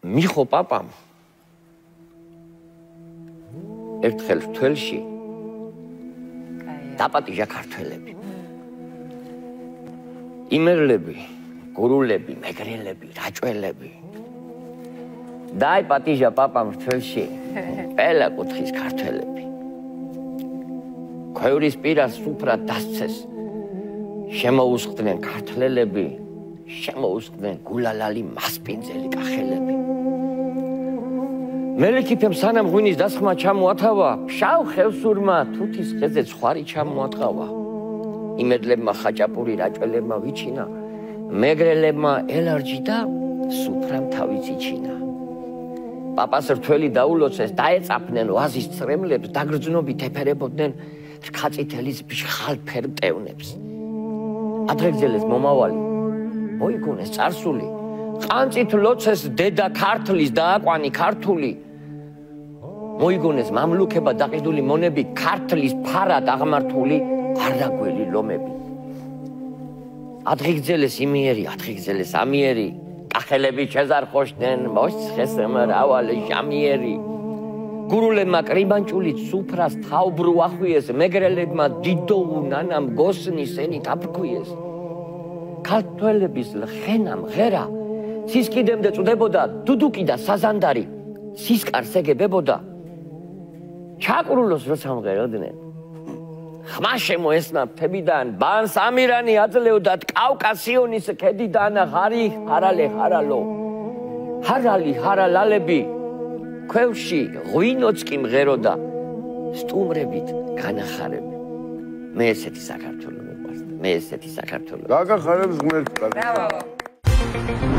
მიხო პაპამ ერთხელ თველში დაპატიჟა ქართველები. იმერლები, გურულები, მეგრელები, რაჭველები. დაიპატიჟა პაპამ თველში ყველა კუთხის ქართველები. ქვევრის პირას სუფრად დასცეს. შემოუსხდნენ ქართველები, შემოუსხდნენ გულალალი მასპინძელი კახელები. მელიქიფემ სანამ ღვინის დასხმა ჩამოათავა, ფშავ ხევსურმა თუთის ხეზე ცხარი ჩამოატყავა. იმედლებმა ხაჭაპური რაჭველებმა ვიჩინა, მეგრელებმა ელარჯი და სუფრამ თავიც იჩინა. პაპას რთველი დაულოცეს, დაეწაფნენ ვაზის წრემლებს, დაგრძნობით ეფერებოდნენ რქაწითელის ბჟხალფერ მტევნებს. ადრეგზელეს მომავალი, მოიგონეს წარსული, ყანწით ლოცეს დედა ქართლის დააყვანი ქართული. მოიგონეს მამლუქება დაყიდული მონები, ქართლის ფარად აღმართული არაგველი ლომები. ადრიგძელეს იმიერი, ადრიგძელეს ამიერი, კახელები შეზარხოშდნენ, მოსცხეს მრავალი ჟამიერი. გურულებმა კრიბანჭულით სუფრას თავბრუ ახვიეს, მეგრელებმა დიდოუ ნანამ გოსნის ენით აფრქვიეს. ქართველების ლხენა მღერა, სისკიდემდე წვდებოდა დუდუკი და საზანდარი, სისკარს ეგებებოდა. ჩაკრულოს როცა მღეროდნენ, ხმა შემოესმა მთებიდან, ბანს ამირანი აძლევდათ კავკასიონის ქედიდან, ღარი ჰარალე ჰარალო, ჰარალი ჰარალალები, ქვევში ღვინოც კი მღეროდა, სტუმრებით განახარები. მე ესეთი საქართველო მიყვარს, მე ესეთი საქართველო. გაგახარებს ღმერთს.